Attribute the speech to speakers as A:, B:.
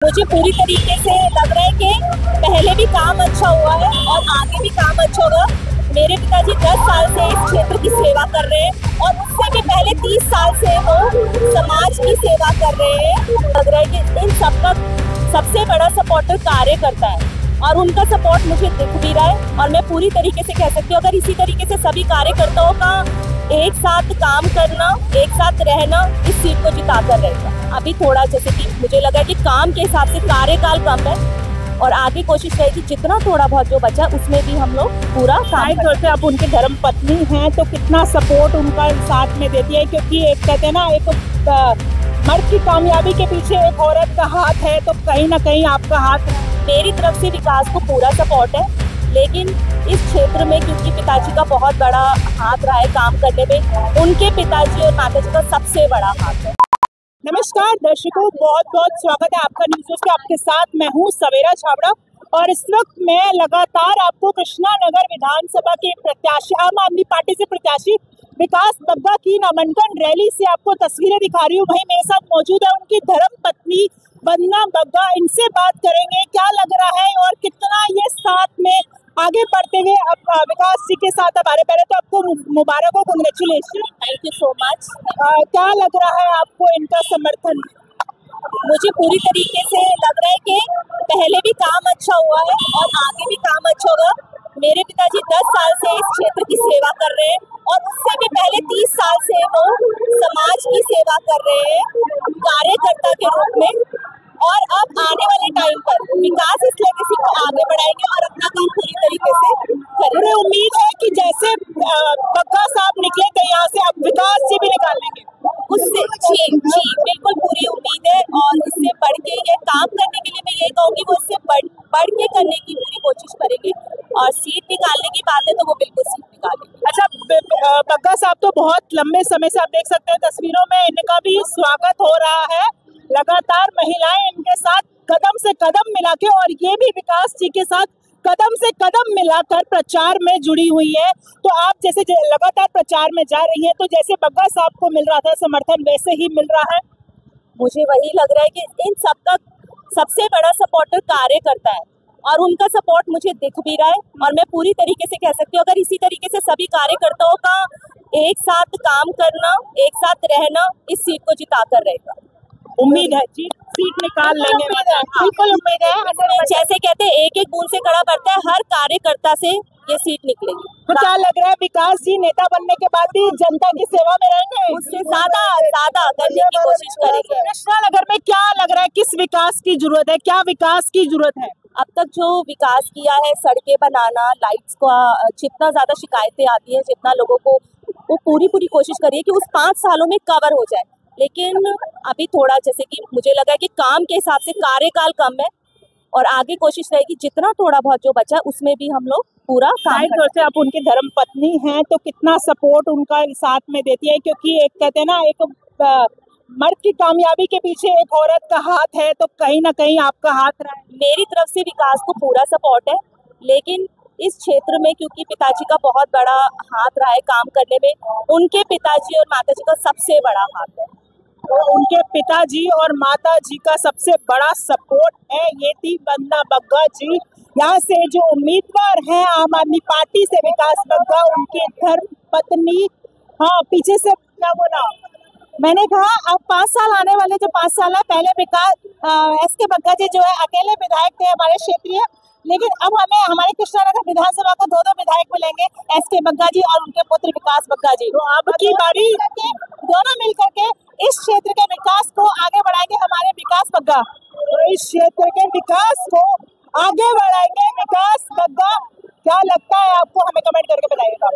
A: मुझे पूरी तरीके से लग रहा है कि पहले भी काम अच्छा हुआ है और आगे भी काम अच्छा होगा। मेरे पिताजी 10 साल से इस क्षेत्र की सेवा कर रहे हैं और उससे भी पहले 30 साल से वो समाज की सेवा कर रहे हैं। लग रहा है कि इन सबका सबसे बड़ा सपोर्टर कार्यकर्ता है और उनका सपोर्ट मुझे दिख भी रहा है। और मैं पूरी तरीके से कह सकती हूँ, अगर इसी तरीके से सभी कार्यकर्ताओं का एक साथ काम करना, एक साथ रहना इस सीट को जिता कर रहेगा। अभी थोड़ा जैसे कि मुझे लगा कि काम के हिसाब से कार्यकाल कम है और आगे कोशिश रहेगी जितना थोड़ा बहुत जो बचा उसमें भी हम लोग पूरा काम
B: करते हैं। अब उनके धर्म पत्नी हैं तो कितना सपोर्ट उनका साथ में देती है, क्योंकि एक कहते हैं ना, एक मर्द की कामयाबी के पीछे एक औरत का हाथ है, तो कहीं ना कहीं आपका हाथ।
A: मेरी तरफ से विकास को पूरा सपोर्ट है, लेकिन इस क्षेत्र में क्योंकि पिताजी का बहुत बड़ा हाथ रहा है काम करने में, उनके पिताजी और माताजी का सबसे बड़ा हाथ है।
B: नमस्कार दर्शकों, बहुत बहुत स्वागत है आपका न्यूज़ के। आपके साथ मैं हूँ सवेरा छाबड़ा और इस वक्त मैं लगातार आपको कृष्णा नगर विधानसभा के प्रत्याशी, आम आदमी पार्टी से प्रत्याशी विकास बग्गा की नामांकन रैली से आपको तस्वीरें दिखा रही हूँ। वहीं मेरे साथ मौजूद है उनकी धर्म पत्नी वंदना बग्गा। इनसे बात करेंगे क्या लग रहा है और कितना ये साथ में आगे बढ़ते हुए अब विकास जी के साथ हमारे। पहले तो आपको मुबारक हो, congratulation,
A: thank you so much.
B: क्या लग रहा है आपको इनका समर्थन?
A: मुझे पूरी तरीके से लग रहा है कि पहले भी काम अच्छा हुआ है और आगे भी काम अच्छा होगा। मेरे पिताजी 10 साल से इस क्षेत्र की सेवा कर रहे हैं और उससे भी पहले 30 साल से वो समाज की सेवा कर रहे हैं कार्यकर्ता के रूप में। और अब आने वाले टाइम पर विकास इस लेगेसी को आगे बढ़ाएंगे और अपना काम पूरी तरीके से करेंगे।
B: उम्मीद है कि जैसे बग्गा साहब निकले थे यहाँ से, अब विकास जी भी निकाल लेंगे
A: उससे। जी बिल्कुल पूरी उम्मीद है और इससे बढ़ के ये काम करने के लिए मैं ये कहूँगी वो इससे बढ़ के करने की पूरी कोशिश करेंगे और सीट निकालने की बात है तो वो बिल्कुल सीट निकालेंगे।
B: अच्छा, बग्गा साहब तो बहुत लंबे समय से, आप देख सकते हैं तस्वीरों में, इनका भी स्वागत हो रहा है। लगातार महिलाएं इनके साथ कदम से कदम मिला के, और ये भी विकास जी के साथ कदम से कदम मिलाकर प्रचार में जुड़ी हुई है। तो आप जैसे लगातार प्रचार में जा रही हैं, तो जैसे बग्गा साहब को मिल रहा था समर्थन, वैसे ही मिल रहा है।
A: मुझे वही लग रहा है कि इन सबका सबसे बड़ा सपोर्टर कार्यकर्ता है और उनका सपोर्ट मुझे दिख भी रहा है। और मैं पूरी तरीके से कह सकती हूँ, अगर इसी तरीके से सभी कार्यकर्ताओं का एक साथ काम करना, एक साथ रहना इस सीट को जिता कर रहेगा।
B: उम्मीद है सीट निकाल लेंगे, बिल्कुल उम्मीद है।
A: जैसे कहते हैं एक एक बूंद से कड़ा पड़ता है, हर कार्यकर्ता से ये सीट निकलेगी।
B: तो क्या लग रहा है विकास जी नेता बनने के बाद भी जनता की सेवा में रहेंगे?
A: उससे ज्यादा करने की कोशिश करेंगे।
B: कृष्णा नगर में क्या लग रहा है, किस विकास की जरूरत है, क्या विकास की जरूरत है?
A: अब तक जो विकास किया है, सड़कें बनाना, लाइट्स का, जितना ज्यादा शिकायतें आती है, जितना लोगों को, वो पूरी कोशिश करिए कि उस 5 सालों में कवर हो जाए। लेकिन अभी थोड़ा जैसे कि मुझे लगा कि काम के हिसाब से कार्यकाल कम है और आगे कोशिश रहेगी जितना थोड़ा बहुत जो बचा उसमें भी हम लोग पूरा काम
B: करेंगे। आप उनकी धर्म पत्नी हैं तो कितना सपोर्ट उनका साथ में देती है, क्योंकि एक कहते हैं ना, एक मर्द की कामयाबी के पीछे एक औरत का हाथ है, तो कहीं ना कहीं आपका हाथ रहा है।
A: मेरी तरफ से विकास को पूरा सपोर्ट है, लेकिन इस क्षेत्र में क्योंकि पिताजी का बहुत बड़ा हाथ रहा है काम करने में, उनके पिताजी और माताजी का सबसे बड़ा हाथ है।
B: तो उनके पिताजी और माताजी का सबसे बड़ा सपोर्ट है। ये थी वंदना बग्गा जी, यहाँ से जो उम्मीदवार हैं आम आदमी पार्टी से, विकास बग्गा, उनकी धर्म पत्नी। हाँ, पीछे से क्या बोला मैंने कहा, अब 5 साल आने वाले, जो 5 साल है, पहले विकास एसके बग्गा जी जो है अकेले विधायक थे हमारे क्षेत्रीय, लेकिन अब हमें हमारे कृष्णानगर विधानसभा को 2 विधायक मिलेंगे, एसके बग्गा जी और उनके पुत्र विकास बग्गा जी। तो अब की बारी दोनों मिलकर के इस क्षेत्र के विकास को आगे बढ़ाएंगे हमारे विकास बग्गा। तो इस क्षेत्र के विकास को आगे बढ़ाएंगे विकास बग्गा। क्या लगता है आपको, हमें कमेंट करके बताइएगा।